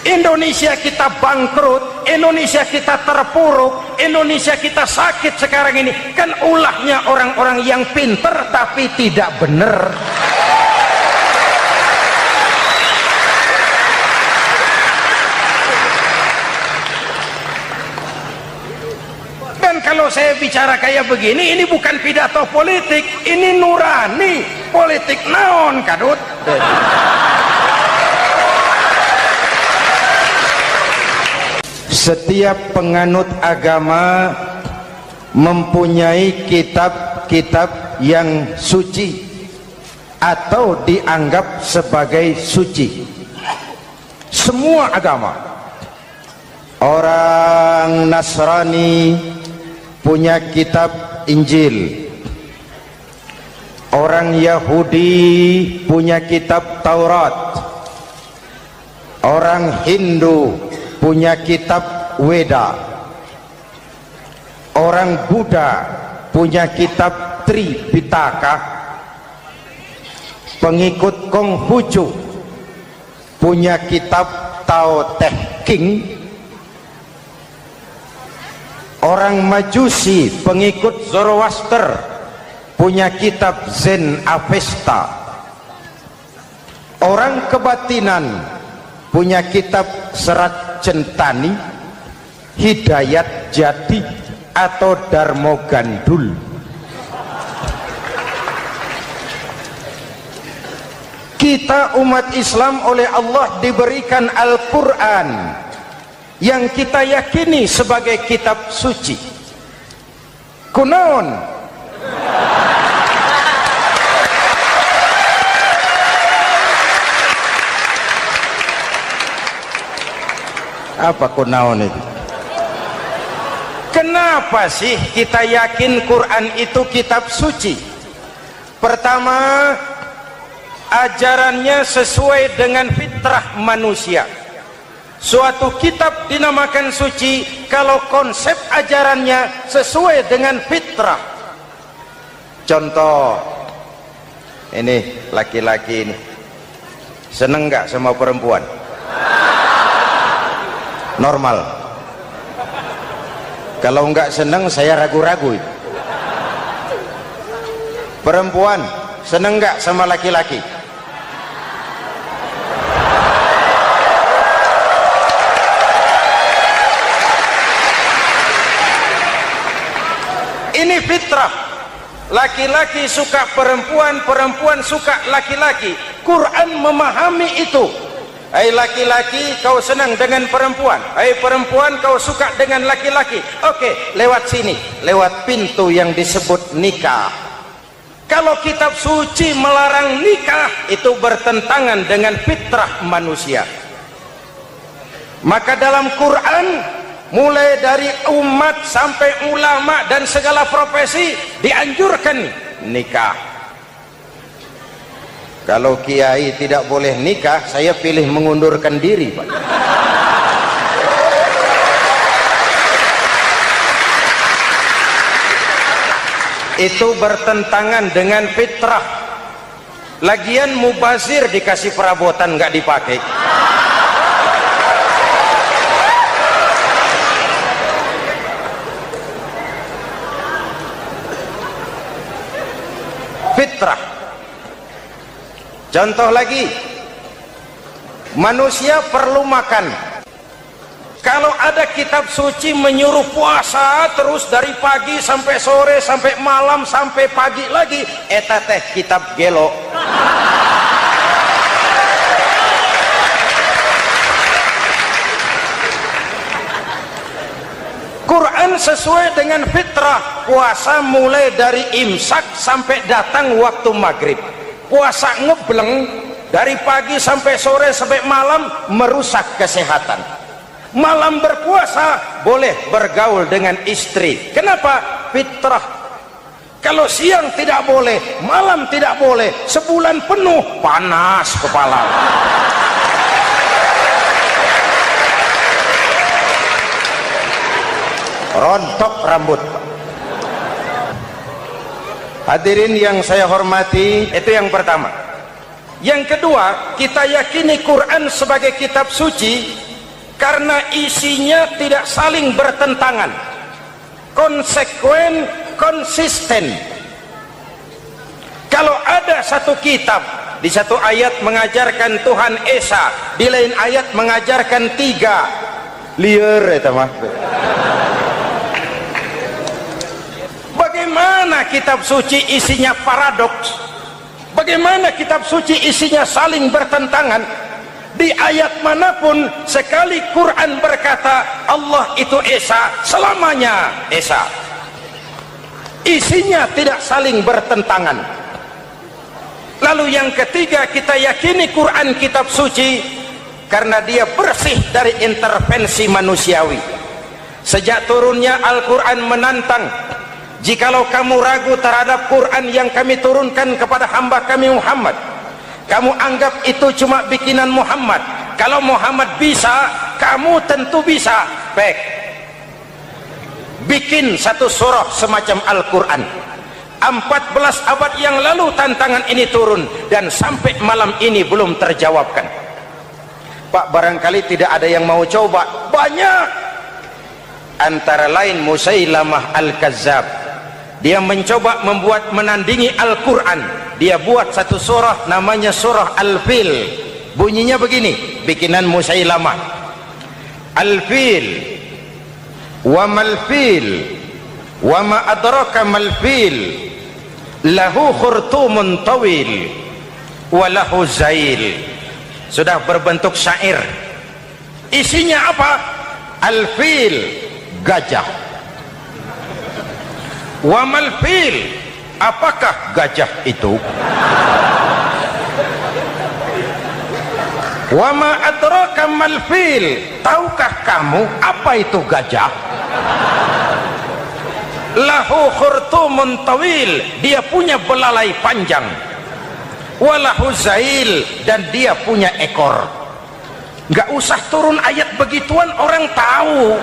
Indonesia kita bangkrut, Indonesia kita terpuruk, Indonesia kita sakit sekarang ini kan ulahnya orang-orang yang pinter tapi tidak benar. Dan kalau saya bicara kayak begini, ini bukan pidato politik, ini nurani politik naon kadut. Setiap penganut agama mempunyai kitab-kitab yang suci atau dianggap sebagai suci. Semua agama. Orang Nasrani punya kitab Injil. Orang Yahudi punya kitab Taurat. Orang Hindu punya kitab Weda. Orang Buddha punya kitab Tripitaka. Pengikut Konghucu punya kitab Tao Te Ching. Orang Majusi pengikut Zoroaster punya kitab Zen Avesta. Orang kebatinan punya kitab Serat Centani, Hidayat Jati atau Darmo Gandul. Kita umat Islam oleh Allah diberikan Al-Quran yang kita yakini sebagai kitab suci. Kunaon? Apa kunaon itu? Kenapa sih kita yakin Quran itu kitab suci? Pertama, ajarannya sesuai dengan fitrah manusia. Suatu kitab dinamakan suci kalau konsep ajarannya sesuai dengan fitrah. Contoh, ini laki-laki ini seneng nggak sama perempuan? Normal. Kalau nggak seneng saya ragu-ragu. Perempuan seneng nggak sama laki-laki? Ini fitrah. Laki-laki suka perempuan, perempuan suka laki-laki. Quran memahami itu. Hai laki-laki, kau senang dengan perempuan. Hai perempuan, kau suka dengan laki-laki. Oke, lewat sini, lewat pintu yang disebut nikah. Kalau kitab suci melarang nikah, itu bertentangan dengan fitrah manusia. Maka dalam Quran, mulai dari umat sampai ulama dan segala profesi dianjurkan nikah. Kalau kiai tidak boleh nikah, saya pilih mengundurkan diri, Pak. Itu bertentangan dengan fitrah. Lagian mubazir dikasih perabotan nggak dipakai. Fitrah. Contoh lagi, manusia perlu makan. Kalau ada kitab suci menyuruh puasa terus dari pagi sampai sore sampai malam sampai pagi lagi, eta teh kitab gelo. Quran sesuai dengan fitrah. Puasa mulai dari imsak sampai datang waktu maghrib. Puasa ngebleng dari pagi sampai sore sampai malam merusak kesehatan. Malam berpuasa boleh bergaul dengan istri. Kenapa? Fitrah. Kalau siang tidak boleh, malam tidak boleh, sebulan penuh panas kepala. Rontok rambut. Hadirin yang saya hormati, itu yang pertama. Yang kedua, kita yakini Quran sebagai kitab suci karena isinya tidak saling bertentangan, konsekuen, konsisten. Kalau ada satu kitab di satu ayat mengajarkan Tuhan Esa, di lain ayat mengajarkan 3, liar eta mah. Bagaimana kitab suci isinya paradoks? Bagaimana kitab suci isinya saling bertentangan? Di ayat manapun sekali Quran berkata Allah itu Esa, selamanya Esa. Isinya tidak saling bertentangan. Lalu yang ketiga, kita yakini Quran kitab suci karena dia bersih dari intervensi manusiawi. Sejak turunnya Al-Quran menantang, jikalau kamu ragu terhadap Quran yang kami turunkan kepada hamba kami Muhammad, kamu anggap itu cuma bikinan Muhammad. Kalau Muhammad bisa, kamu tentu bisa. Baik, bikin satu surah semacam Al-Quran. 14 abad yang lalu tantangan ini turun dan sampai malam ini belum terjawabkan. Pak, barangkali tidak ada yang mau coba. Banyak. Antara lain Musailamah Al-Kazzab, dia mencoba membuat menandingi Al-Quran. Dia buat satu surah namanya surah Al-Fil. Bunyinya begini, bikinan Musailamah. Al-Fil wa mal-fil wa ma adraka mal-fil lahu khurtumun tawil wa lahu zail. Sudah berbentuk syair. Isinya apa? Al-fil, gajah. Wa mal-fil, apakah gajah itu? Wa ma adraka mal-fil, tahukah kamu apa itu gajah? Lahu khurtumun tawil, dia punya belalai panjang. Walahu zail, dan dia punya ekor. Nggak usah turun ayat begituan, orang tahu.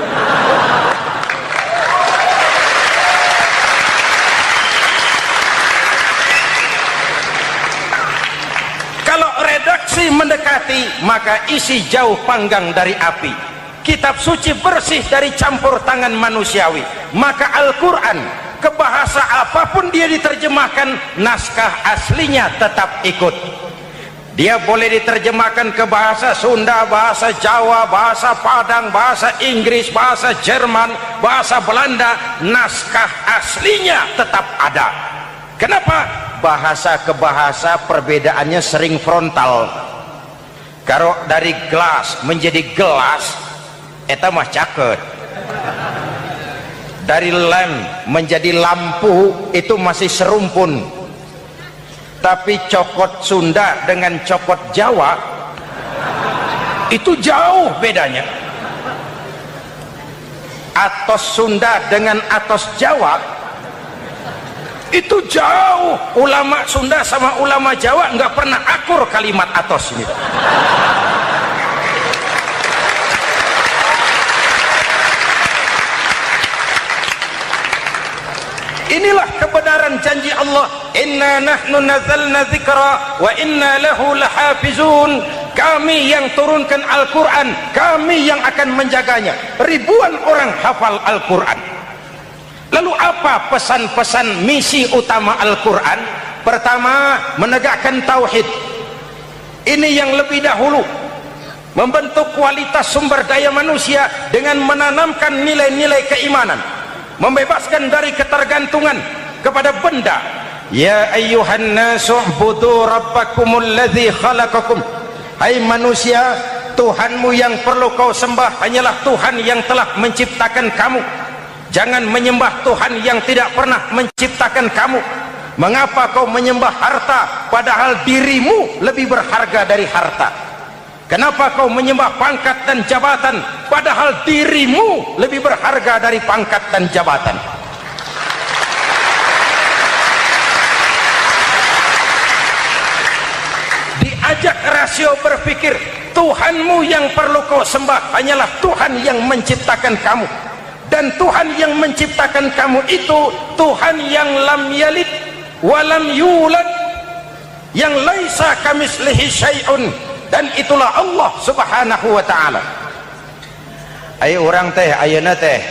Kalau redaksi mendekati, maka isi jauh panggang dari api. Kitab suci bersih dari campur tangan manusiawi. Maka Al-Quran, ke bahasa apapun dia diterjemahkan, naskah aslinya tetap ikut. Dia boleh diterjemahkan ke bahasa Sunda, bahasa Jawa, bahasa Padang, bahasa Inggris, bahasa Jerman, bahasa Belanda, naskah aslinya tetap ada. Kenapa? Bahasa ke bahasa perbedaannya sering frontal. Kalau dari gelas menjadi gelas, eta mah caket. Dari lem menjadi lampu, itu masih serumpun. Tapi cokot Sunda dengan cokot Jawa itu jauh bedanya. Atos Sunda dengan atos Jawa itu jauh. Ulama Sunda sama ulama Jawa nggak pernah akur kalimat atos ini. Inilah kebenaran janji Allah, inna nahnu nazzalna dzikra wa inna lahu lahafizun. Kami yang turunkan Al-Quran, kami yang akan menjaganya. Ribuan orang hafal Al-Quran. Lalu apa pesan-pesan misi utama Al-Quran? Pertama, menegakkan tauhid. Ini yang lebih dahulu, membentuk kualitas sumber daya manusia dengan menanamkan nilai-nilai keimanan, membebaskan dari ketergantungan kepada benda. Ya ayyuhan nasu ubudu rabbakumul ladzi khalaqakum. Hai manusia, Tuhanmu yang perlu kau sembah hanyalah Tuhan yang telah menciptakan kamu. Jangan menyembah Tuhan yang tidak pernah menciptakan kamu. Mengapa kau menyembah harta padahal dirimu lebih berharga dari harta? Kenapa kau menyembah pangkat dan jabatan padahal dirimu lebih berharga dari pangkat dan jabatan? Diajak rasio berpikir, Tuhanmu yang perlu kau sembah hanyalah Tuhan yang menciptakan kamu. Dan Tuhan yang menciptakan kamu itu Tuhan yang lam yalid wa lam yulad, yang laisa kamislihi syai'un. Dan itulah Allah subhanahu wa ta'ala. Ayo orang teh, ayeuna teh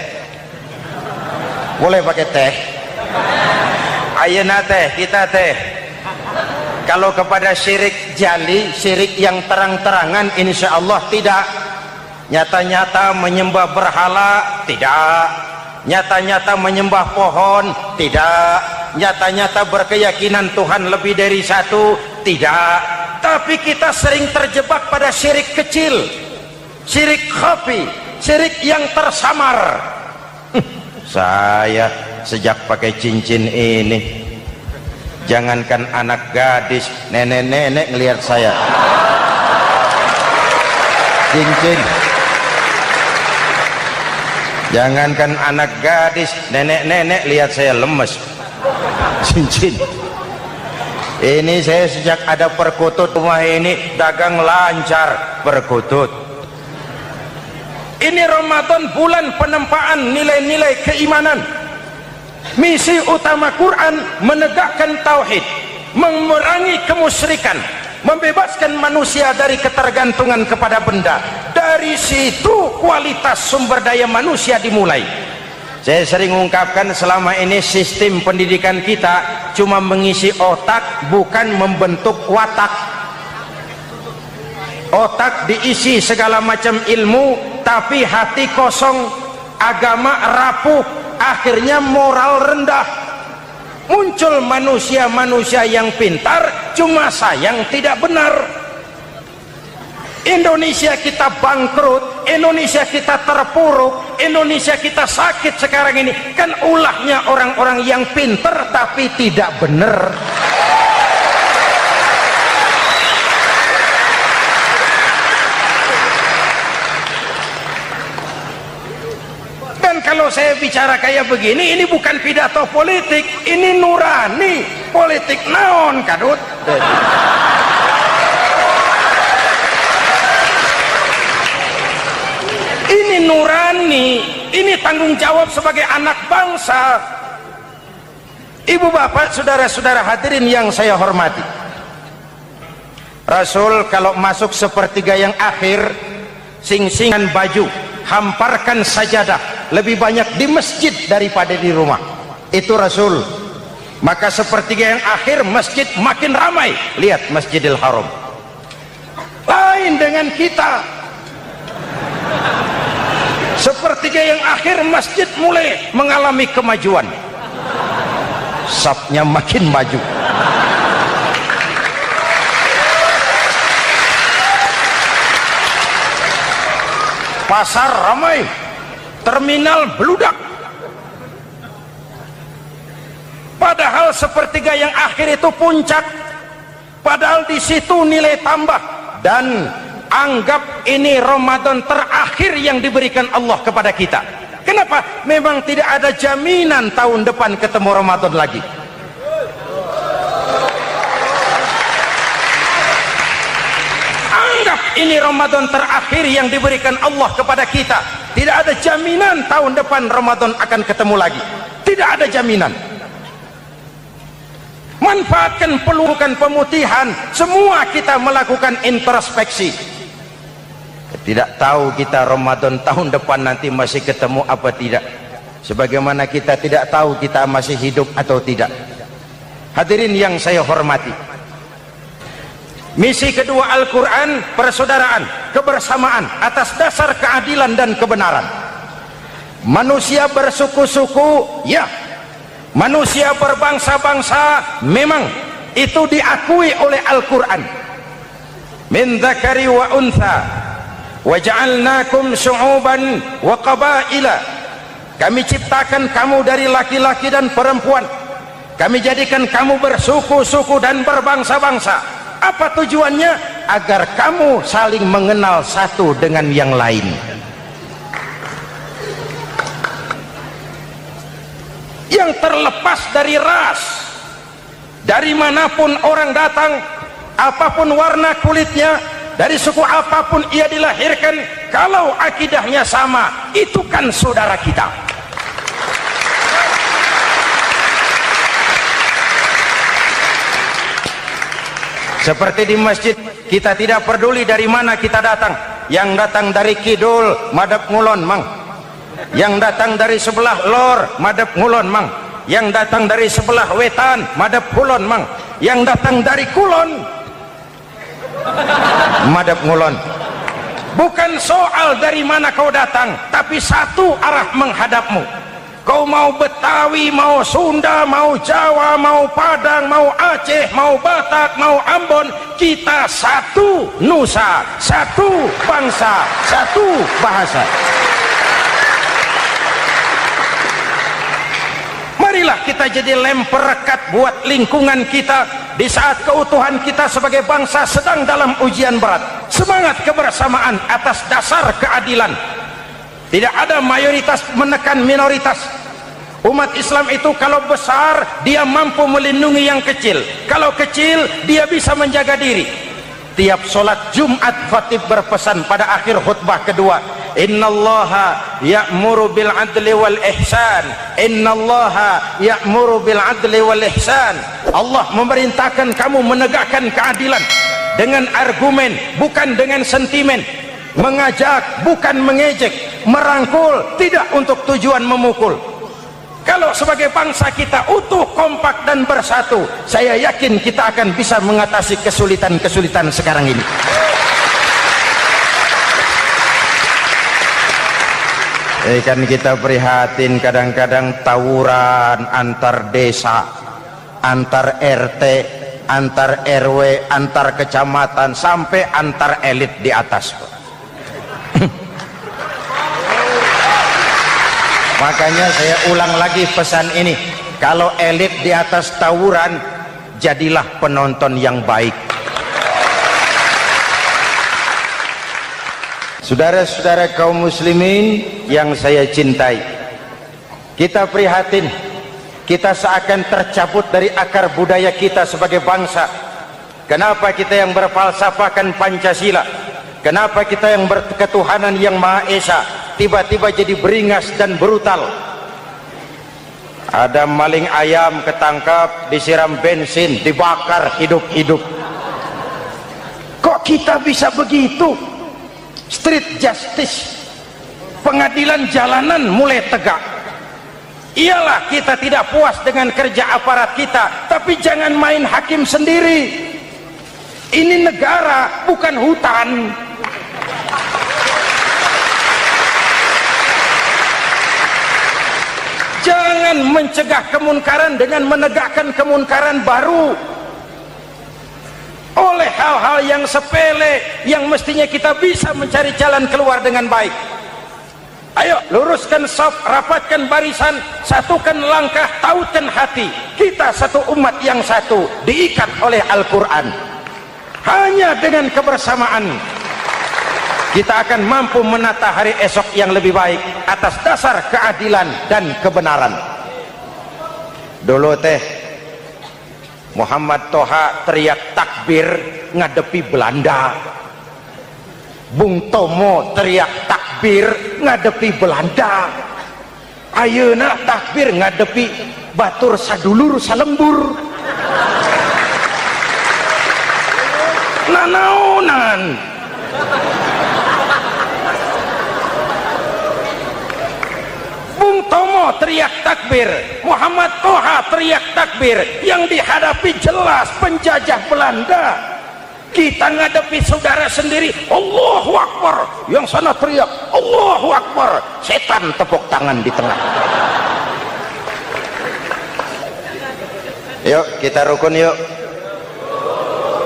boleh pakai teh. Ayeuna teh, kita teh kalau kepada syirik jali, syirik yang terang-terangan, insya Allah tidak. Nyata-nyata menyembah berhala, tidak. Nyata-nyata menyembah pohon, tidak. Nyata-nyata berkeyakinan Tuhan lebih dari satu, tidak. Tapi kita sering terjebak pada syirik kecil, syirik khafi, syirik yang tersamar. Saya sejak pakai cincin ini, jangankan anak gadis, nenek-nenek ngelihat saya cincin. Jangankan anak gadis, nenek-nenek lihat saya lemes cincin. Ini saya sejak ada perkutut rumah ini dagang lancar perkutut. Ini Ramadan bulan penempaan nilai-nilai keimanan. Misi utama Quran menegakkan tauhid, memerangi kemusyrikan, membebaskan manusia dari ketergantungan kepada benda. Dari situ kualitas sumber daya manusia dimulai. Saya sering ungkapkan selama ini sistem pendidikan kita cuma mengisi otak, bukan membentuk watak. Otak diisi segala macam ilmu, tapi hati kosong, agama rapuh, akhirnya moral rendah. Muncul manusia-manusia yang pintar, cuma sayang tidak benar. Indonesia kita bangkrut, Indonesia kita terpuruk, Indonesia kita sakit sekarang ini kan ulahnya orang-orang yang pintar tapi tidak benar. Dan kalau saya bicara kayak begini, ini bukan pidato politik, ini nurani. Politik naon kadut. Ini nurani, ini tanggung jawab sebagai anak bangsa. Ibu bapak, saudara-saudara hadirin yang saya hormati, Rasul kalau masuk sepertiga yang akhir, sing-singan baju, hamparkan sajadah, lebih banyak di masjid daripada di rumah. Itu Rasul. Maka sepertiga yang akhir masjid makin ramai. Lihat Masjidil Haram. Lain dengan kita. Sepertiga yang akhir masjid mulai mengalami kemajuan, safnya makin maju. Pasar ramai, terminal beludak. Padahal sepertiga yang akhir itu puncak, padahal di situ nilai tambah. Dan anggap ini Ramadan terakhir yang diberikan Allah kepada kita. Kenapa? Memang tidak ada jaminan tahun depan ketemu Ramadan lagi. Anggap ini Ramadan terakhir yang diberikan Allah kepada kita. Tidak ada jaminan tahun depan Ramadan akan ketemu lagi. Tidak ada jaminan. Manfaatkan pelukan pemutihan. Semua kita melakukan introspeksi. Tidak tahu kita Ramadan tahun depan nanti masih ketemu apa tidak. Sebagaimana kita tidak tahu kita masih hidup atau tidak. Hadirin yang saya hormati, misi kedua Al-Quran, persaudaraan, kebersamaan atas dasar keadilan dan kebenaran. Manusia bersuku-suku, ya. Manusia berbangsa-bangsa, memang itu diakui oleh Al-Quran. Min dzakari wa untha waja'alnakum syu'uban wa qabaila. Kami ciptakan kamu dari laki-laki dan perempuan. Kami jadikan kamu bersuku-suku dan berbangsa-bangsa. Apa tujuannya? Agar kamu saling mengenal satu dengan yang lain. Yang terlepas dari ras, dari manapun orang datang, apapun warna kulitnya, dari suku apapun ia dilahirkan, kalau akidahnya sama, itu kan saudara kita. Seperti di masjid, kita tidak peduli dari mana kita datang, yang datang dari kidul madep ngulon mang, yang datang dari sebelah lor madep ngulon mang, yang datang dari sebelah wetan madep kulon mang, yang datang dari kulon madep ngulon. Bukan soal dari mana kau datang, tapi satu arah menghadapmu. Kau mau Betawi, mau Sunda, mau Jawa, mau Padang, mau Aceh, mau Batak, mau Ambon, kita satu nusa, satu bangsa, satu bahasa. Marilah kita jadi lem perekat buat lingkungan kita di saat keutuhan kita sebagai bangsa sedang dalam ujian berat. Semangat kebersamaan atas dasar keadilan. Tidak ada mayoritas menekan minoritas. Umat Islam itu kalau besar dia mampu melindungi yang kecil, kalau kecil dia bisa menjaga diri. Tiap sholat Jumat khatib berpesan pada akhir khutbah kedua, innallaha ya'muru bil adli wal ihsan, innallaha ya'muru bil adli wal ihsan. Allah memerintahkan kamu menegakkan keadilan dengan argumen, bukan dengan sentimen. Mengajak, bukan mengejek. Merangkul, tidak untuk tujuan memukul. Kalau sebagai bangsa kita utuh, kompak dan bersatu, saya yakin kita akan bisa mengatasi kesulitan-kesulitan sekarang ini. Kan kita prihatin kadang-kadang tawuran antar desa, antar RT, antar RW, antar kecamatan, sampai antar elit di atas. Makanya saya ulang lagi pesan ini, kalau elit di atas tawuran, jadilah penonton yang baik. Saudara-saudara kaum muslimin yang saya cintai, kita prihatin, kita seakan tercabut dari akar budaya kita sebagai bangsa. Kenapa kita yang berfalsafahkan Pancasila, kenapa kita yang berketuhanan yang Maha Esa tiba-tiba jadi beringas dan brutal? Ada maling ayam ketangkap, disiram bensin, dibakar hidup-hidup. Kok kita bisa begitu? Street justice, pengadilan jalanan mulai tegak. Iyalah kita tidak puas dengan kerja aparat kita, tapi jangan main hakim sendiri. Ini negara, bukan hutan. Jangan mencegah kemunkaran dengan menegakkan kemunkaran baru. Oleh hal-hal yang sepele yang mestinya kita bisa mencari jalan keluar dengan baik. Ayo luruskan saf, rapatkan barisan, satukan langkah, tautkan hati. Kita satu umat yang satu, diikat oleh Al-Quran. Hanya dengan kebersamaan kita akan mampu menata hari esok yang lebih baik atas dasar keadilan dan kebenaran. Dulu teh Muhammad Toha teriak takbir ngadepi Belanda, Bung Tomo teriak takbir ngadepi Belanda, ayeuna takbir ngadepi batur sadulur salembur. Nanaonan Bung Tomo teriak takbir, Muhammad Toha teriak takbir, yang dihadapi jelas penjajah Belanda. Kita ngadepi saudara sendiri, Allahu Akbar, yang sana teriak Allahu Akbar, setan tepuk tangan di tengah. Yuk kita rukun, yuk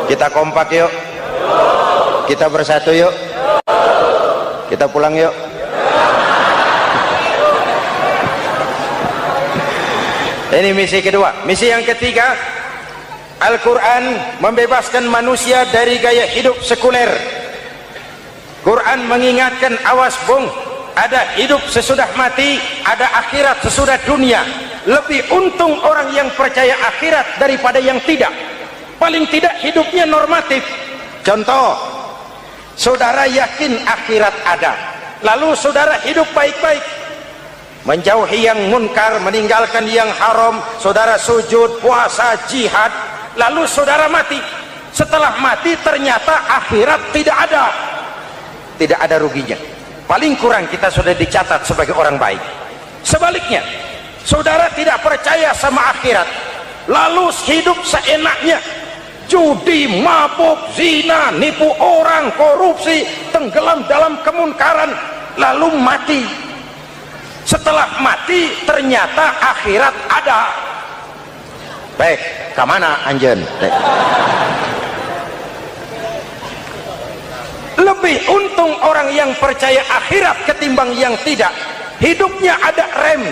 kita kompak, yuk kita bersatu, yuk kita pulang, yuk. Ini misi kedua. Misi yang ketiga, Al-Quran membebaskan manusia dari gaya hidup sekuler. Quran mengingatkan, awas bung, ada hidup sesudah mati, ada akhirat sesudah dunia. Lebih untung orang yang percaya akhirat daripada yang tidak. Paling tidak hidupnya normatif. Contoh, saudara yakin akhirat ada, lalu saudara hidup baik-baik, menjauhi yang munkar, meninggalkan yang haram, saudara sujud, puasa, jihad, lalu saudara mati. Setelah mati ternyata akhirat tidak ada, tidak ada ruginya. Paling kurang kita sudah dicatat sebagai orang baik. Sebaliknya, saudara tidak percaya sama akhirat, lalu hidup seenaknya, judi, mabuk, zina, nipu orang, korupsi, tenggelam dalam kemunkaran, lalu mati. Setelah mati ternyata akhirat ada. Baik, kemana anjen? Lebih untung orang yang percaya akhirat ketimbang yang tidak. Hidupnya ada rem.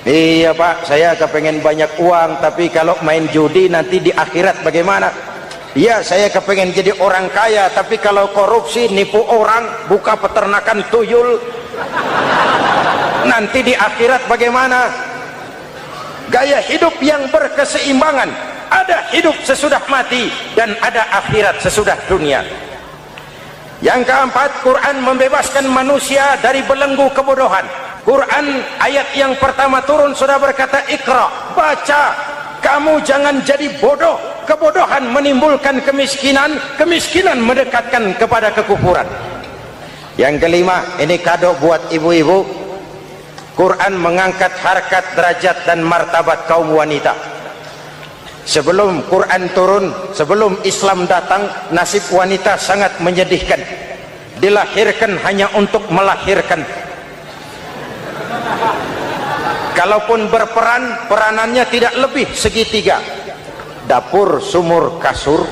Iya Pak, saya kepengen banyak uang, tapi kalau main judi nanti di akhirat bagaimana? Iya, saya kepengen jadi orang kaya, tapi kalau korupsi, nipu orang, buka peternakan tuyul, nanti di akhirat bagaimana? Gaya hidup yang berkeseimbangan, ada hidup sesudah mati dan ada akhirat sesudah dunia. Yang keempat, Quran membebaskan manusia dari belenggu kebodohan. Quran ayat yang pertama turun sudah berkata, Iqra, baca, kamu jangan jadi bodoh. Kebodohan menimbulkan kemiskinan, kemiskinan mendekatkan kepada kekufuran. Yang kelima, ini kado buat ibu-ibu, Quran mengangkat harkat, derajat dan martabat kaum wanita. Sebelum Quran turun, sebelum Islam datang, nasib wanita sangat menyedihkan. Dilahirkan hanya untuk melahirkan. Kalaupun berperan, peranannya tidak lebih segitiga. Dapur, sumur, kasur.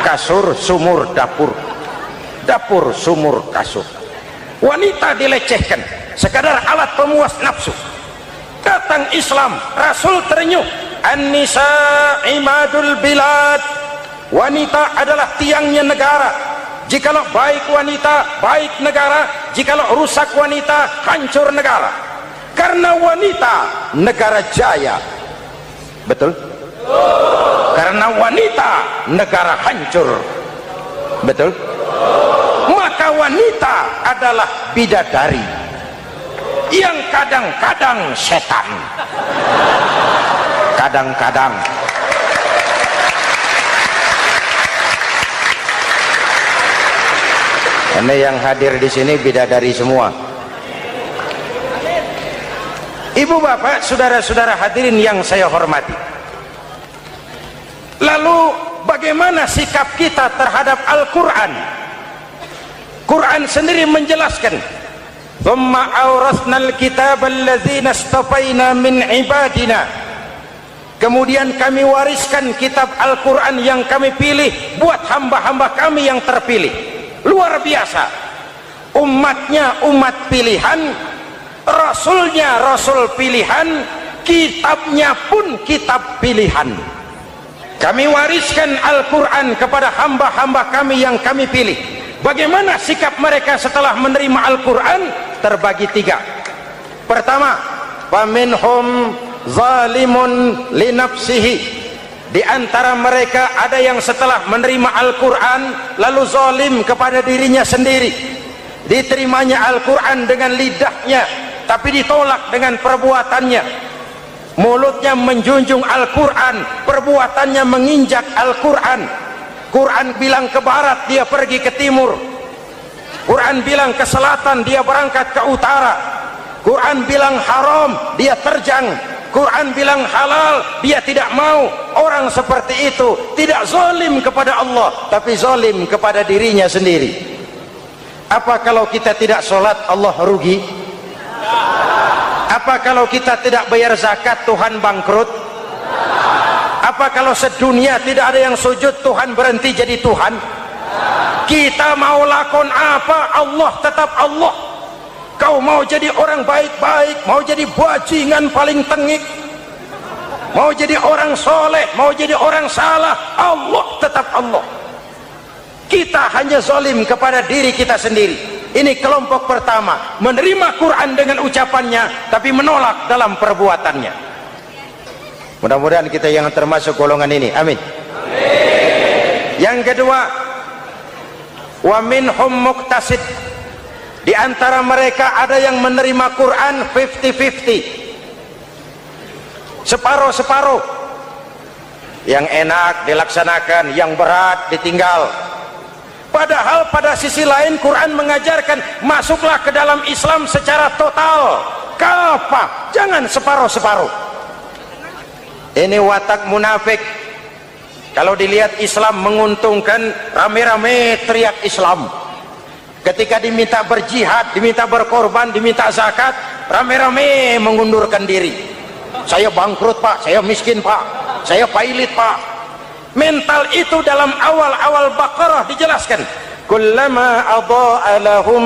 Kasur, sumur, dapur. Dapur, sumur, kasur. Wanita dilecehkan, sekadar alat pemuas nafsu. Datang Islam, Rasul terenyuh. An-nisa imadul bilad, wanita adalah tiangnya negara. Jikalau baik wanita, baik negara. Jikalau rusak wanita, hancur negara. Karena wanita negara jaya. Betul? Karena wanita negara hancur. Betul? Maka wanita adalah bidadari yang kadang-kadang setan. Kadang-kadang. Karena yang hadir di sini bidadari semua. Ibu bapak, saudara-saudara hadirin yang saya hormati. Lalu bagaimana sikap kita terhadap Al-Quran? Quran sendiri menjelaskan, "Tsumma awrasnal kitaba alladzina istafaina min ibadina." Kemudian kami wariskan kitab Al-Quran yang kami pilih buat hamba-hamba kami yang terpilih. Luar biasa. Umatnya umat pilihan, Rasulnya Rasul pilihan, kitabnya pun kitab pilihan. Kami wariskan Al-Quran kepada hamba-hamba kami yang kami pilih. Bagaimana sikap mereka setelah menerima Al-Quran? Terbagi tiga. Pertama, faminhum zalimun li nafsihi. Di antara mereka ada yang setelah menerima Al-Quran lalu zalim kepada dirinya sendiri. Diterimanya Al-Quran dengan lidahnya, tapi ditolak dengan perbuatannya. Mulutnya menjunjung Al-Quran, perbuatannya menginjak Al-Quran. Quran bilang ke barat, dia pergi ke timur. Quran bilang ke selatan, dia berangkat ke utara. Quran bilang haram, dia terjang. Quran bilang halal, dia tidak mau. Orang seperti itu tidak zalim kepada Allah, tapi zalim kepada dirinya sendiri. Apa kalau kita tidak sholat, Allah rugi? Apa kalau kita tidak bayar zakat, Tuhan bangkrut? Apa kalau sedunia tidak ada yang sujud, Tuhan berhenti jadi Tuhan? Kita mau lakon apa, Allah tetap Allah. Kau mau jadi orang baik-baik, mau jadi bajingan paling tengik, mau jadi orang soleh, mau jadi orang salah, Allah tetap Allah. Kita hanya zalim kepada diri kita sendiri. Ini kelompok pertama, menerima Quran dengan ucapannya tapi menolak dalam perbuatannya. Mudah-mudahan kita yang termasuk golongan ini. Amin. Yang kedua, wa minhum muqtasid. Di antara mereka ada yang menerima Quran 50-50. Separuh-separuh. Yang enak dilaksanakan, yang berat ditinggal. Padahal pada sisi lain Quran mengajarkan masuklah ke dalam Islam secara total, kafah, jangan separuh-separuh. Ini watak munafik. Kalau dilihat Islam menguntungkan, rame-rame teriak Islam. Ketika diminta berjihad, diminta berkorban, diminta zakat, rame-rame mengundurkan diri. Saya bangkrut pak, saya miskin pak, saya pailit pak. Mental itu dalam awal-awal Baqarah dijelaskan. Kullama adha'a lahum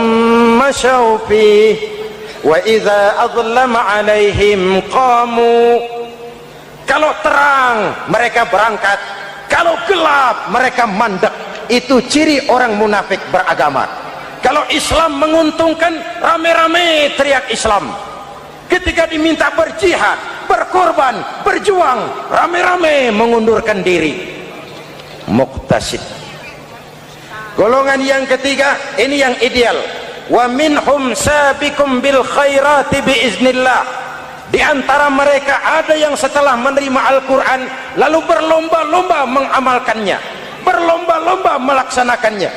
masyaw fih wa idza adlama alaihim qamu. Kalau terang mereka berangkat, kalau gelap mereka mandek. Itu ciri orang munafik beragama. Kalau Islam menguntungkan, rame-rame teriak Islam. Ketika diminta berjihad, berkorban, berjuang, rame-rame mengundurkan diri. Muqtasid. Golongan yang ketiga, ini yang ideal. Wa minhum sabiqum bil khairati biiznillah. Di antara mereka ada yang setelah menerima Al-Quran lalu berlomba-lomba mengamalkannya, berlomba-lomba melaksanakannya.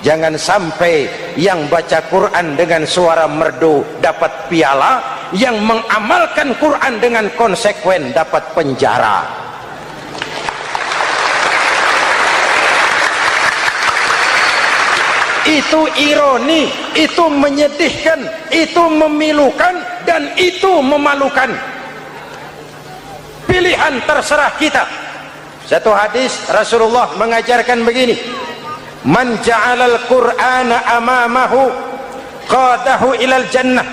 Jangan sampai yang baca Quran dengan suara merdu dapat piala, yang mengamalkan Quran dengan konsekuen dapat penjara. Itu ironi, itu menyedihkan, itu memilukan, dan itu memalukan. Pilihan terserah kita. Satu hadis Rasulullah mengajarkan begini, man ja'alal qur'ana amamahu qadahu ilal jannah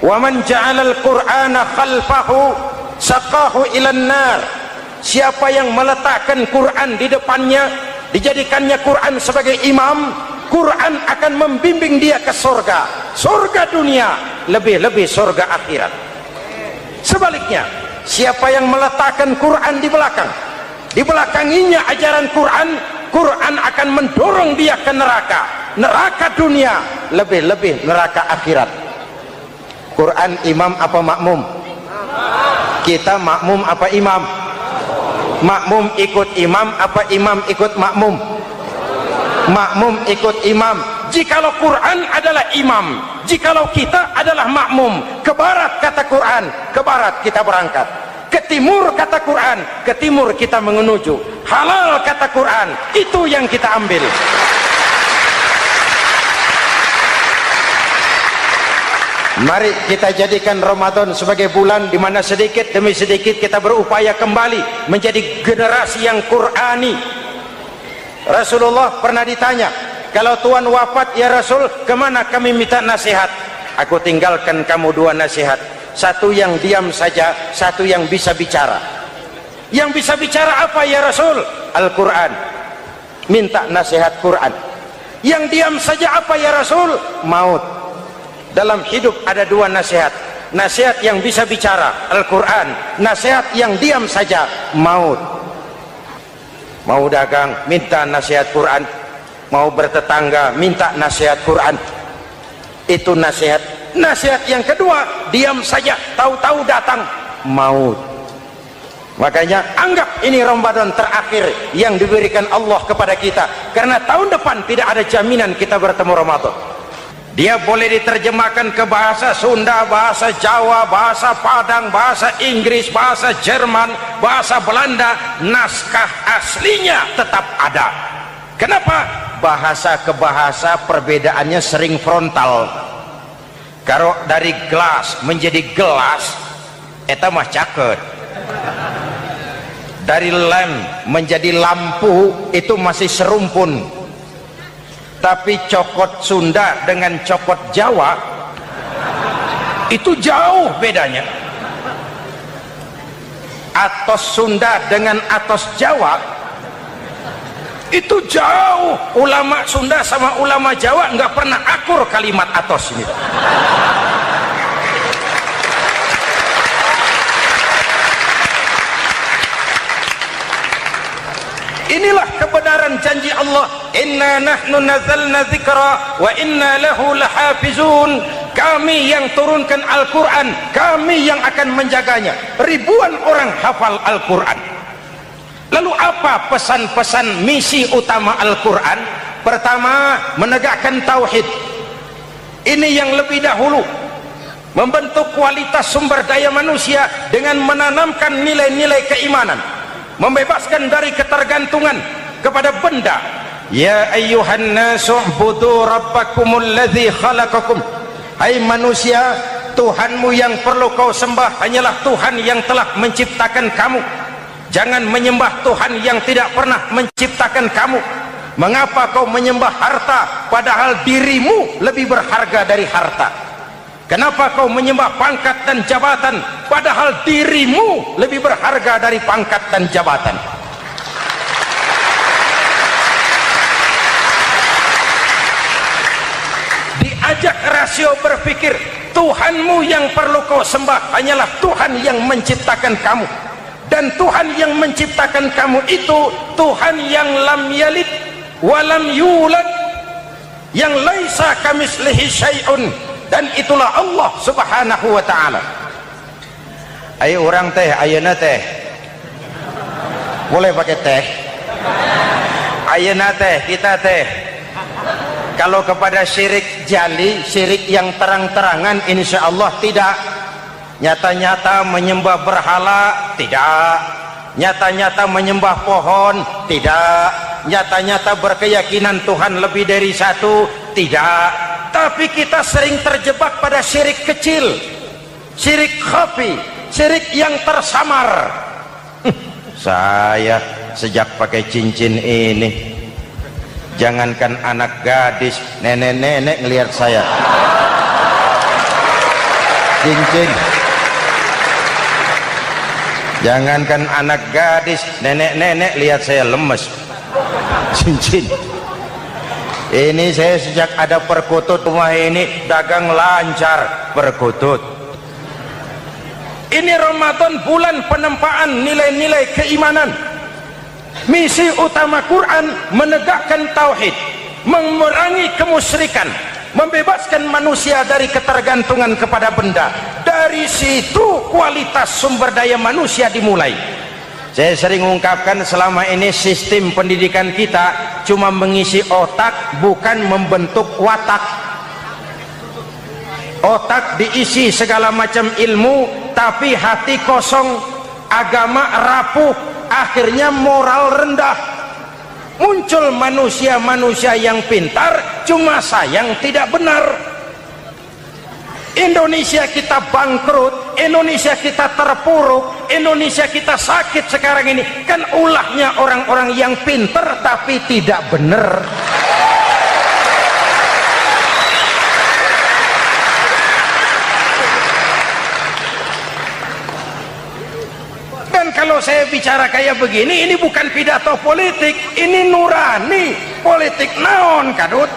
wa man ja'alal qur'ana khalfahu saqahu ilan nar. Siapa yang meletakkan Quran di depannya, dijadikannya Quran sebagai imam, Quran akan membimbing dia ke surga, surga dunia, lebih-lebih surga akhirat. Sebaliknya, siapa yang meletakkan Quran di belakang, dibelakanginya ajaran Quran, Quran akan mendorong dia ke neraka, neraka dunia, lebih-lebih neraka akhirat. Quran imam apa makmum? Kita makmum apa imam? Makmum ikut imam apa imam ikut makmum? Makmum ikut imam. Jikalau Quran adalah imam, jikalau kita adalah makmum, ke barat kata Quran, ke barat kita berangkat. Ke timur kata Quran, ke timur kita menuju. Halal kata Quran, itu yang kita ambil. Mari kita jadikan Ramadan sebagai bulan di mana sedikit demi sedikit kita berupaya kembali menjadi generasi yang Qurani. Rasulullah pernah ditanya, kalau Tuhan wafat ya Rasul, kemana kami minta nasihat? Aku tinggalkan kamu dua nasihat, satu yang diam saja, satu yang bisa bicara. Yang bisa bicara apa ya Rasul? Al-Quran. Minta nasihat Quran. Yang diam saja apa ya Rasul? Maut. Dalam hidup ada dua nasihat, nasihat yang bisa bicara Al-Quran, nasihat yang diam saja maut. Mau dagang minta nasihat Quran, mau bertetangga minta nasihat Quran. Itu nasihat. Nasihat yang kedua, diam saja, tahu-tahu datang maut. Makanya anggap ini Ramadan terakhir yang diberikan Allah kepada kita, karena tahun depan tidak ada jaminan kita bertemu Ramadan. Dia boleh diterjemahkan ke bahasa Sunda, bahasa Jawa, bahasa Padang, bahasa Inggris, bahasa Jerman, bahasa Belanda. Naskah aslinya tetap ada. Kenapa? Bahasa ke bahasa perbedaannya sering frontal. Kalau dari gelas menjadi gelas, eta mah caket. Dari lem menjadi lampu, itu masih serumpun. Tapi cokot Sunda dengan cokot Jawa itu jauh bedanya. Atos Sunda dengan atos Jawa itu jauh. Ulama Sunda sama ulama Jawa nggak pernah akur kalimat atos ini. Inilah kebenaran janji Allah, inna nahnu nazzalna dzikra wa inna lahu lahafizun. Kami yang turunkan Al-Quran, kami yang akan menjaganya. Ribuan orang hafal Al-Quran. Lalu apa pesan-pesan misi utama Al-Quran? Pertama, menegakkan tauhid. Ini yang lebih dahulu, membentuk kualitas sumber daya manusia dengan menanamkan nilai-nilai keimanan, membebaskan dari ketergantungan kepada benda. Ya ayyuhan nasu ubudu rabbakumul ladzi khalaqakum. Hai manusia, Tuhanmu yang perlu kau sembah hanyalah Tuhan yang telah menciptakan kamu. Jangan menyembah Tuhan yang tidak pernah menciptakan kamu. Mengapa kau menyembah harta padahal dirimu lebih berharga dari harta? Kenapa kau menyembah pangkat dan jabatan padahal dirimu lebih berharga dari pangkat dan jabatan? Diajak rasio berpikir, Tuhanmu yang perlu kau sembah hanyalah Tuhan yang menciptakan kamu. Dan Tuhan yang menciptakan kamu itu Tuhan yang lam yalid walam yulad, yang laisa kamislihi syai'un, dan itulah Allah subhanahu wa ta'ala. Ayo orang teh, ayeuna teh boleh pakai teh, ayeuna teh kita teh kalau kepada syirik jali, syirik yang terang-terangan, insya Allah tidak. Nyata-nyata menyembah berhala, tidak. Nyata-nyata menyembah pohon, tidak. Nyata-nyata berkeyakinan Tuhan lebih dari satu, tidak. Tapi kita sering terjebak pada syirik kecil, syirik khafi, syirik yang tersamar. Saya sejak pakai cincin ini, jangankan anak gadis, nenek-nenek ngelihat saya cincin. Jangankan anak gadis, nenek-nenek lihat saya lemes cincin. Ini saya sejak ada perkutut rumah ini dagang lancar perkutut. Ini Ramadan bulan penempaan nilai-nilai keimanan. Misi utama Quran menegakkan tauhid, memerangi kemusyrikan, membebaskan manusia dari ketergantungan kepada benda. Dari situ kualitas sumber daya manusia dimulai. Saya sering ungkapkan selama ini sistem pendidikan kita cuma mengisi otak, bukan membentuk watak. Otak diisi segala macam ilmu, tapi hati kosong, agama rapuh, akhirnya moral rendah. Muncul manusia-manusia yang pintar, cuma sayang tidak benar. Indonesia kita bangkrut, Indonesia kita terpuruk, Indonesia kita sakit sekarang ini kan ulahnya orang-orang yang pintar tapi tidak benar. Dan kalau saya bicara kayak begini, ini bukan pidato politik, ini nurani. Politik naon kadut.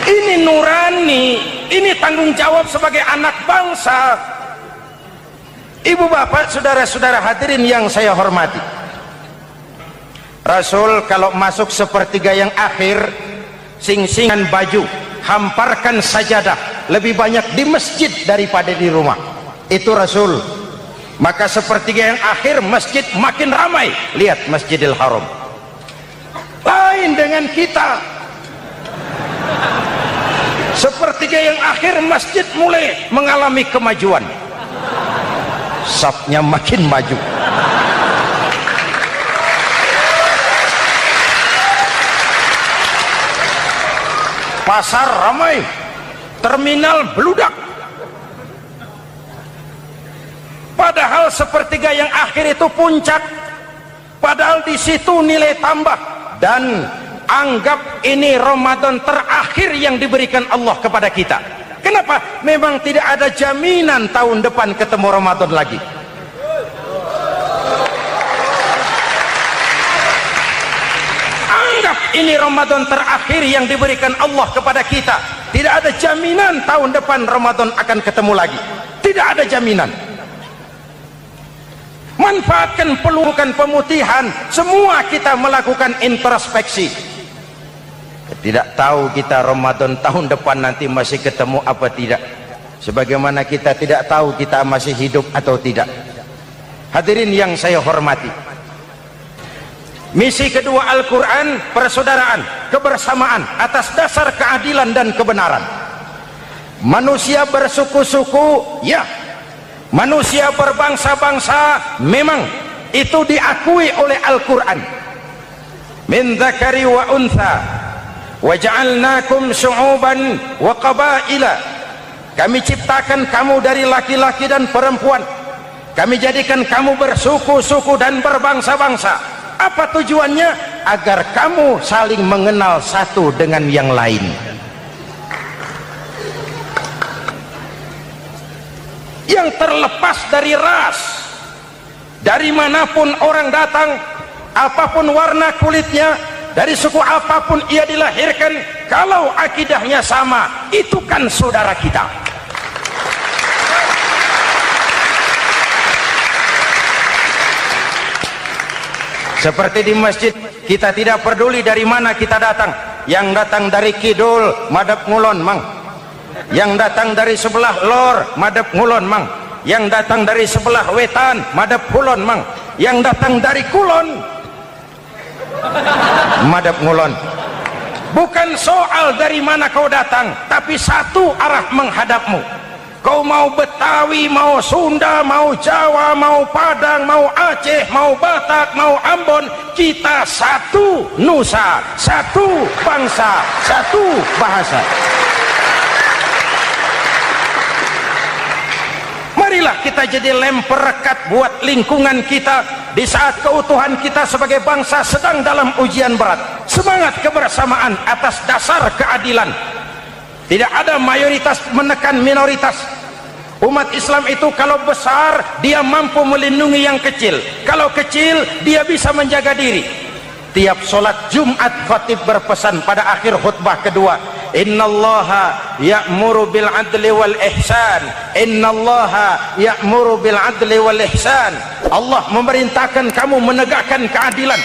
Ini nurani, ini tanggung jawab sebagai anak bangsa. Ibu bapak, saudara-saudara hadirin yang saya hormati, Rasul kalau masuk sepertiga yang akhir, sing-singan baju, hamparkan sajadah, lebih banyak di masjid daripada di rumah. Itu Rasul. Maka sepertiga yang akhir masjid makin ramai. Lihat Masjidil Haram. Lain dengan kita. Sepertiga yang akhir masjid mulai mengalami kemajuan, safnya makin maju. Pasar ramai, terminal beludak. Padahal sepertiga yang akhir itu puncak, padahal di situ nilai tambah. Dan anggap ini Ramadan terakhir yang diberikan Allah kepada kita. Kenapa? Memang tidak ada jaminan tahun depan ketemu Ramadan lagi. Anggap ini Ramadan terakhir yang diberikan Allah kepada kita. Tidak ada jaminan tahun depan Ramadan akan ketemu lagi. Tidak ada jaminan. Manfaatkan pelukan pemutihan. Semua kita melakukan introspeksi. Tidak tahu kita Ramadan tahun depan nanti masih ketemu apa tidak. Sebagaimana kita tidak tahu kita masih hidup atau tidak. Hadirin yang saya hormati, misi kedua Al-Quran, persaudaraan, kebersamaan atas dasar keadilan dan kebenaran. Manusia bersuku-suku, ya. Manusia berbangsa-bangsa, memang itu diakui oleh Al-Quran. Min dzakari wa untha wa ja'alnakum syu'uban wa qabaila. Kami ciptakan kamu dari laki-laki dan perempuan. Kami jadikan kamu bersuku-suku dan berbangsa-bangsa. Apa tujuannya? Agar kamu saling mengenal satu dengan yang lain. Yang terlepas dari ras, dari manapun orang datang, apapun warna kulitnya, dari suku apapun ia dilahirkan, kalau akidahnya sama, itu kan saudara kita. Seperti di masjid, kita tidak peduli dari mana kita datang. Yang datang dari kidul, madhab ngulon mang. Yang datang dari sebelah lor, madhab ngulon mang. Yang datang dari sebelah wetan, madhab kulon mang. Yang datang dari kulon, madhab ngulon. Bukan soal dari mana kau datang, tapi satu arah menghadapmu. Kau mau Betawi, mau Sunda, mau Jawa, mau Padang, mau Aceh, mau Batak, mau Ambon, kita satu nusa, satu bangsa, satu bahasa. Marilah kita jadi lem perekat buat lingkungan kita di saat keutuhan kita sebagai bangsa sedang dalam ujian berat. Semangat kebersamaan atas dasar keadilan. Tidak ada mayoritas menekan minoritas. Umat Islam itu kalau besar, dia mampu melindungi yang kecil. Kalau kecil, dia bisa menjaga diri. Tiap sholat Jumat, khatib berpesan pada akhir khutbah kedua, innallaha ya'muru bil adli wal ihsan. Innallaha ya'muru bil adli wal ihsan. Allah memerintahkan kamu menegakkan keadilan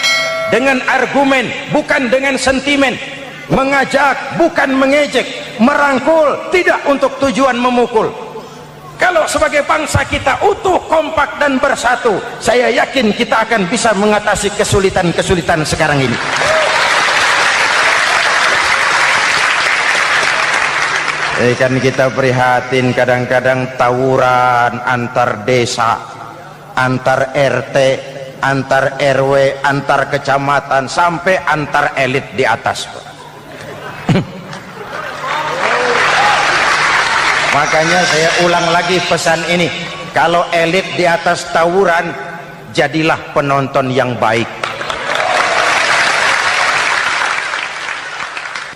dengan argumen, bukan dengan sentimen. Mengajak, bukan mengejek. Merangkul, tidak untuk tujuan memukul. Kalau sebagai bangsa kita utuh, kompak dan bersatu, saya yakin kita akan bisa mengatasi kesulitan-kesulitan sekarang ini. Kan kita prihatin kadang-kadang tawuran antar desa, antar RT, antar RW, antar kecamatan, sampai antar elit di atas. Makanya saya ulang lagi pesan ini, kalau elit di atas tawuran, jadilah penonton yang baik.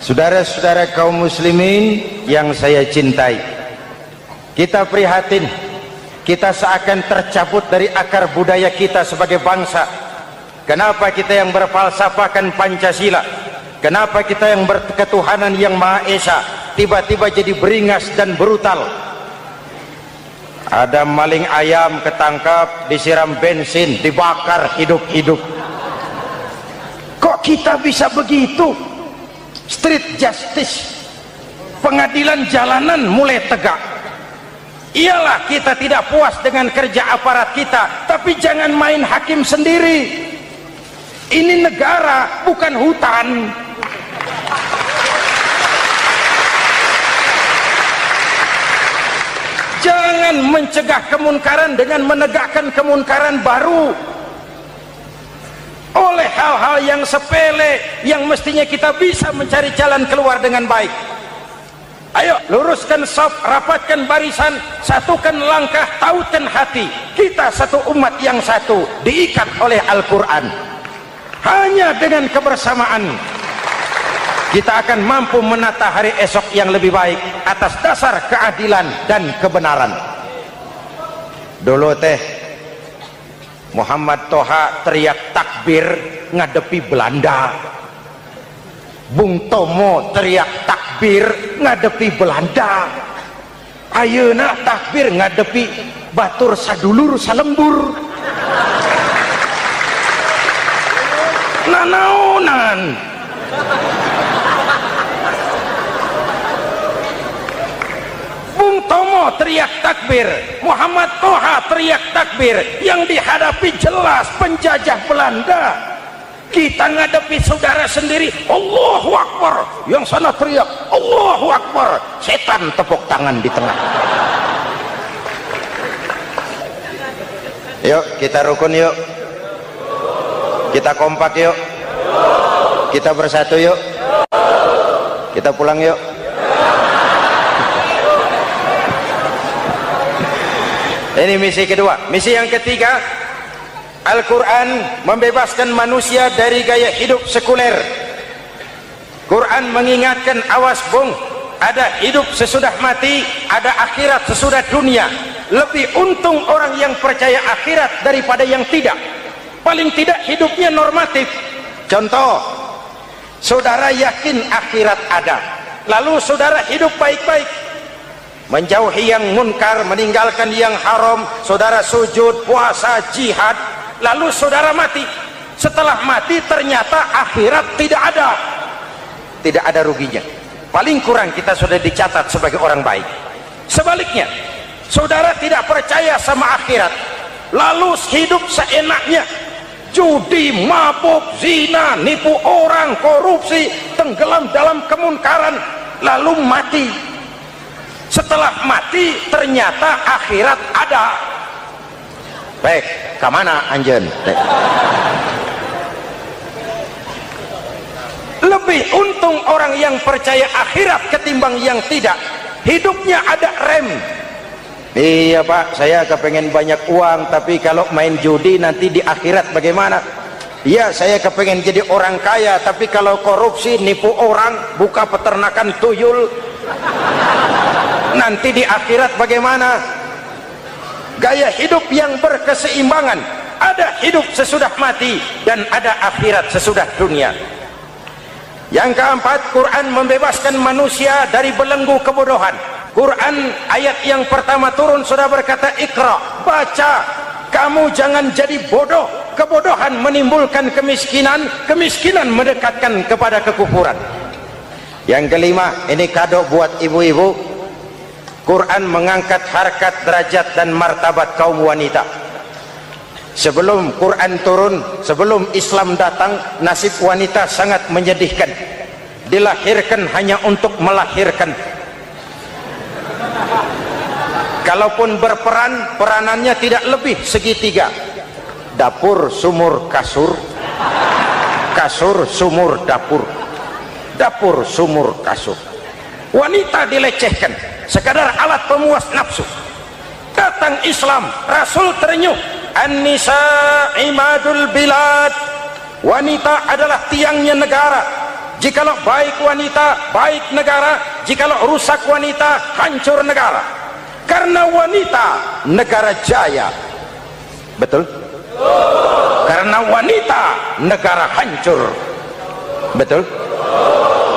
Saudara-saudara kaum muslimin yang saya cintai, kita prihatin, kita seakan tercabut dari akar budaya kita sebagai bangsa. Kenapa kita yang berfalsafahkan Pancasila, kenapa kita yang berketuhanan yang Maha Esa tiba-tiba jadi beringas dan brutal? Ada maling ayam ketangkap, disiram bensin, dibakar hidup-hidup. Kok kita bisa begitu? Street justice, pengadilan jalanan mulai tegak. Iyalah kita tidak puas dengan kerja aparat kita, tapi jangan main hakim sendiri. Ini negara, bukan hutan. Jangan mencegah kemunkaran dengan menegakkan kemunkaran baru. Oleh hal-hal yang sepele yang mestinya kita bisa mencari jalan keluar dengan baik. Ayo luruskan saf, rapatkan barisan, satukan langkah, tautkan hati. Kita satu umat yang satu, diikat oleh Al-Quran. Hanya dengan kebersamaan kita akan mampu menata hari esok yang lebih baik atas dasar keadilan dan kebenaran. Dulu teh Muhammad Toha teriak takbir ngadepi Belanda. Bung Tomo teriak takbir ngadepi Belanda. Ayeuna takbir ngadepi batur sadulur salembur. Nanaonan. Bung Tomo teriak takbir, Muhammad Toha teriak takbir. kafir, yang dihadapi jelas penjajah Belanda. Kita ngadepi saudara sendiri, Allahu Akbar, yang sana teriak Allahu Akbar, setan tepuk tangan di tengah. Yuk kita rukun, yuk kita kompak, yuk kita bersatu, yuk kita pulang, yuk. Ini misi kedua. Misi yang ketiga, Al-Quran membebaskan manusia dari gaya hidup sekuler. Quran mengingatkan, awas bung, ada hidup sesudah mati, ada akhirat sesudah dunia. Lebih untung orang yang percaya akhirat daripada yang tidak. Paling tidak hidupnya normatif. Contoh, saudara yakin akhirat ada, lalu saudara hidup baik-baik, menjauhi yang munkar, meninggalkan yang haram, saudara sujud, puasa, jihad, lalu saudara mati. Setelah mati ternyata akhirat tidak ada ruginya. Paling kurang kita sudah dicatat sebagai orang baik. Sebaliknya, saudara tidak percaya sama akhirat, lalu hidup seenaknya, judi, mabuk, zina, nipu orang, korupsi, tenggelam dalam kemunkaran, lalu mati. Setelah mati ternyata akhirat ada. Baik, kemana anjen? Lebih untung orang yang percaya akhirat ketimbang yang tidak. Hidupnya ada rem. Iya pak, saya kepengen banyak uang, tapi kalau main judi nanti di akhirat bagaimana? Iya, saya kepengen jadi orang kaya, tapi kalau korupsi, nipu orang, buka peternakan tuyul, nanti di akhirat bagaimana? Gaya hidup yang berkeseimbangan. Ada hidup sesudah mati dan ada akhirat sesudah dunia. Yang keempat, Quran membebaskan manusia dari belenggu kebodohan. Quran ayat yang pertama turun sudah berkata, Iqra, baca, kamu jangan jadi bodoh. Kebodohan menimbulkan kemiskinan, kemiskinan mendekatkan kepada kekufuran. Yang kelima, ini kado buat ibu-ibu. Quran mengangkat harkat, derajat dan martabat kaum wanita. Sebelum Quran turun, sebelum Islam datang, nasib wanita sangat menyedihkan. Dilahirkan hanya untuk melahirkan. Kalaupun berperan, peranannya tidak lebih segitiga. Dapur, sumur, kasur. Kasur, sumur, dapur. Dapur, sumur, kasur. Wanita dilecehkan, sekadar alat pemuas nafsu. Datang Islam, Rasul terenyuh, An-nisa imadul bilad, wanita adalah tiangnya negara. Jikalau baik wanita, baik negara. Jikalau rusak wanita, hancur negara. Karena wanita, negara jaya. Betul? Karena wanita, negara hancur. Betul?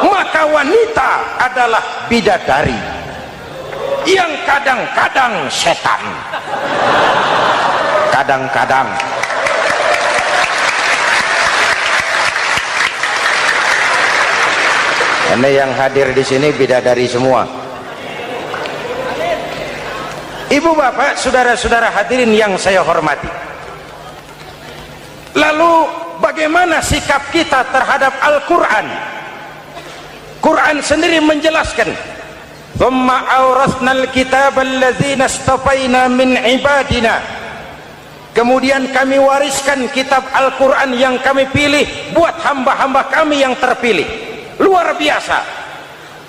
Maka wanita adalah bidadari yang kadang-kadang setan. Kadang-kadang. Ini yang hadir di sini bidadari semua. Ibu bapak, saudara-saudara hadirin yang saya hormati. Lalu bagaimana sikap kita terhadap Al-Quran? Quran sendiri menjelaskan, "Tsumma awrasnal kitaba alladzina istafaina min ibadina." Kemudian kami wariskan kitab Al-Quran yang kami pilih buat hamba-hamba kami yang terpilih. Luar biasa.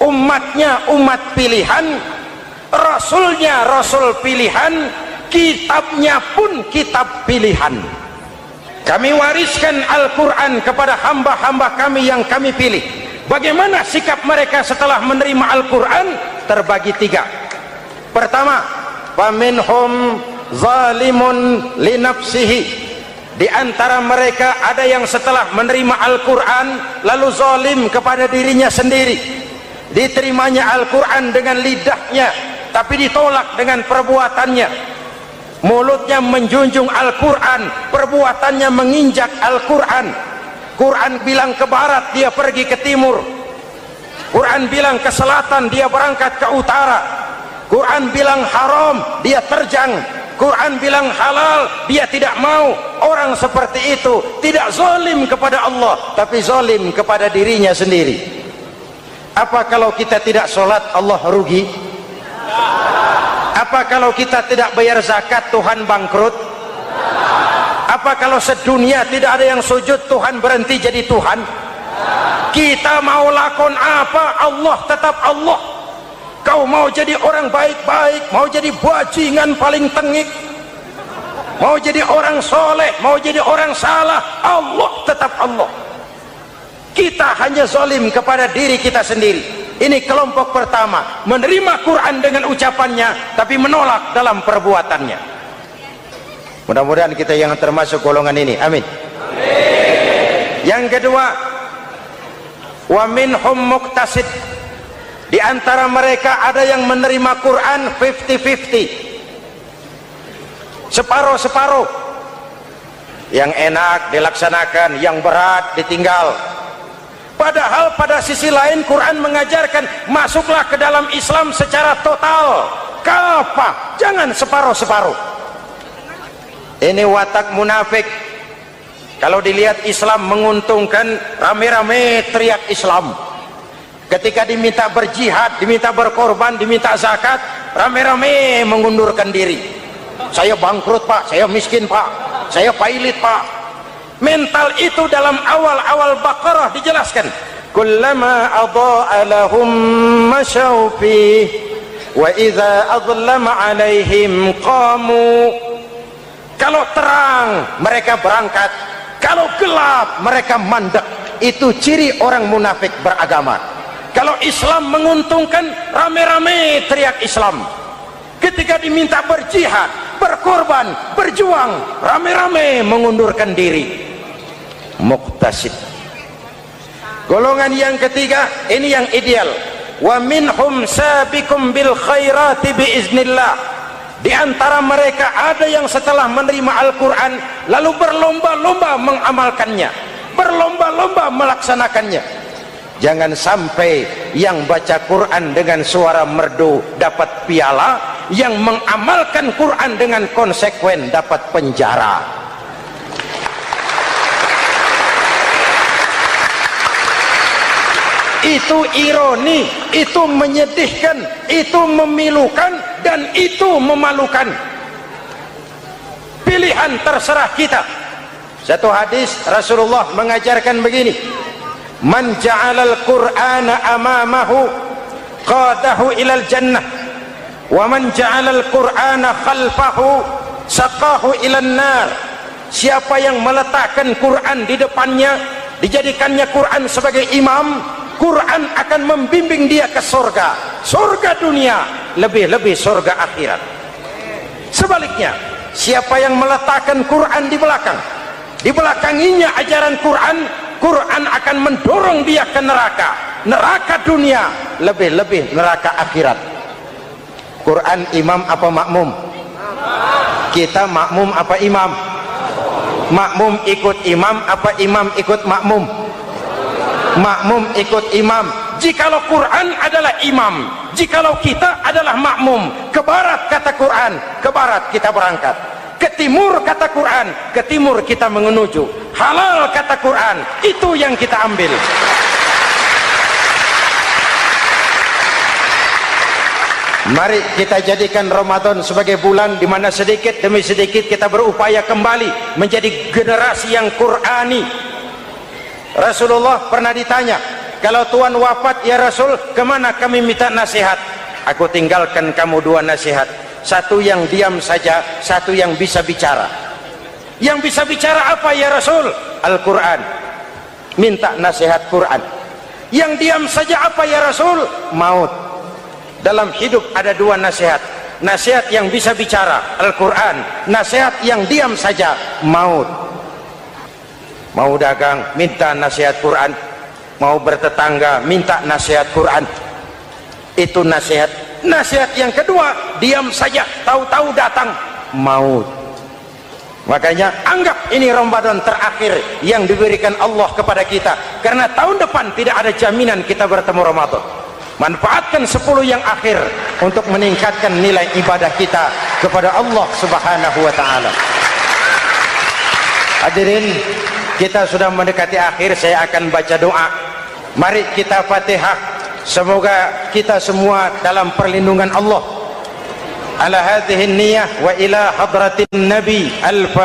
Umatnya umat pilihan, rasulnya rasul pilihan, kitabnya pun kitab pilihan. Kami wariskan Al-Quran kepada hamba-hamba kami yang kami pilih. Bagaimana sikap mereka setelah menerima Al-Quran? Terbagi tiga. Pertama, faminhum zalimun linafsihi. Di antara mereka ada yang setelah menerima Al-Quran lalu zalim kepada dirinya sendiri. Diterimanya Al-Quran dengan lidahnya, tapi ditolak dengan perbuatannya. Mulutnya menjunjung Al-Quran, perbuatannya menginjak Al-Quran. Quran bilang ke barat, dia pergi ke timur. Quran bilang ke selatan, dia berangkat ke utara. Quran bilang haram, dia terjang. Quran bilang halal, dia tidak mau. Orang seperti itu tidak zalim kepada Allah, tapi zalim kepada dirinya sendiri. Apa kalau kita tidak sholat Allah rugi? Apa kalau kita tidak bayar zakat Tuhan bangkrut? Apa kalau sedunia tidak ada yang sujud Tuhan berhenti jadi Tuhan? Kita mau lakon apa, Allah tetap Allah. Kau mau jadi orang baik-baik, mau jadi bajingan paling tengik, mau jadi orang soleh, mau jadi orang salah, Allah tetap Allah. Kita hanya zalim kepada diri kita sendiri. Ini kelompok pertama, menerima Quran dengan ucapannya tapi menolak dalam perbuatannya. Mudah-mudahan kita yang termasuk golongan ini, amin. Yang kedua, wa minhum muqtasid. Di antara mereka ada yang menerima Quran 50-50, separuh-separuh. Yang enak dilaksanakan, yang berat ditinggal. Padahal pada sisi lain Quran mengajarkan masuklah ke dalam Islam secara total, kafah, jangan separuh-separuh. Ini watak munafik. Kalau dilihat Islam menguntungkan, rame-rame teriak Islam. Ketika diminta berjihad, diminta berkorban, diminta zakat, rame-rame mengundurkan diri. Saya bangkrut pak, saya miskin pak, saya pailit pak. Mental itu dalam awal-awal Baqarah dijelaskan. Kullama adha'a lahum masyaw fih wa idza adlama alaihim qamu. Kalau terang mereka berangkat, kalau gelap mereka mandek. Itu ciri orang munafik beragama. Kalau Islam menguntungkan, rame-rame teriak Islam. Ketika diminta berjihad, berkorban, berjuang, rame-rame mengundurkan diri. Muqtasid. Golongan yang ketiga, ini yang ideal. Wa minhum sabiqum bil khairati biiznillah. Di antara mereka ada yang setelah menerima Al-Quran lalu berlomba-lomba mengamalkannya, berlomba-lomba melaksanakannya. Jangan sampai yang baca Quran dengan suara merdu dapat piala, yang mengamalkan Quran dengan konsekuen dapat penjara. Itu ironi, itu menyedihkan, itu memilukan, dan itu memalukan. Pilihan terserah kita. Satu hadis Rasulullah mengajarkan begini: man ja'alal qur'ana amamahu qadahu ilal jannah wa man ja'alal qur'ana khalfahu saqahu ilan nar. Siapa yang meletakkan Quran di depannya, dijadikannya Quran sebagai imam, Quran akan membimbing dia ke surga, surga dunia, lebih-lebih surga akhirat. Sebaliknya, siapa yang meletakkan Quran di belakang, dibelakanginya ajaran Quran, Quran akan mendorong dia ke neraka, neraka dunia, lebih-lebih neraka akhirat. Quran imam apa makmum? Kita makmum apa imam? Makmum ikut imam apa imam ikut makmum? Makmum ikut imam. Jikalau Quran adalah imam, jikalau kita adalah makmum, ke barat kata Quran, ke barat kita berangkat. Ke timur kata Quran, ke timur kita menuju. Halal kata Quran, itu yang kita ambil. Mari kita jadikan Ramadan sebagai bulan di mana sedikit demi sedikit kita berupaya kembali menjadi generasi yang Qurani. Rasulullah pernah ditanya, kalau Tuhan wafat ya Rasul, kemana kami minta nasihat? Aku tinggalkan kamu dua nasihat. Satu yang diam saja, satu yang bisa bicara. Yang bisa bicara apa ya Rasul? Al-Quran. Minta nasihat Quran. Yang diam saja apa ya Rasul? Maut. Dalam hidup ada dua nasihat. Nasihat yang bisa bicara, Al-Quran. Nasihat yang diam saja, maut. Mau dagang, minta nasihat Quran. Mau bertetangga, minta nasihat Quran. Itu nasihat. Nasihat yang kedua, diam saja, tahu-tahu datang maut. Makanya anggap ini Ramadan terakhir yang diberikan Allah kepada kita, karena tahun depan tidak ada jaminan kita bertemu Ramadan. Manfaatkan 10 yang akhir untuk meningkatkan nilai ibadah kita kepada Allah Subhanahu wa taala. Hadirin, kita sudah mendekati akhir, saya akan baca doa. Mari kita Fatihah. Semoga kita semua dalam perlindungan Allah. Ala hadhihi niyah wa ila hadratin nabi. Al-Fatihah.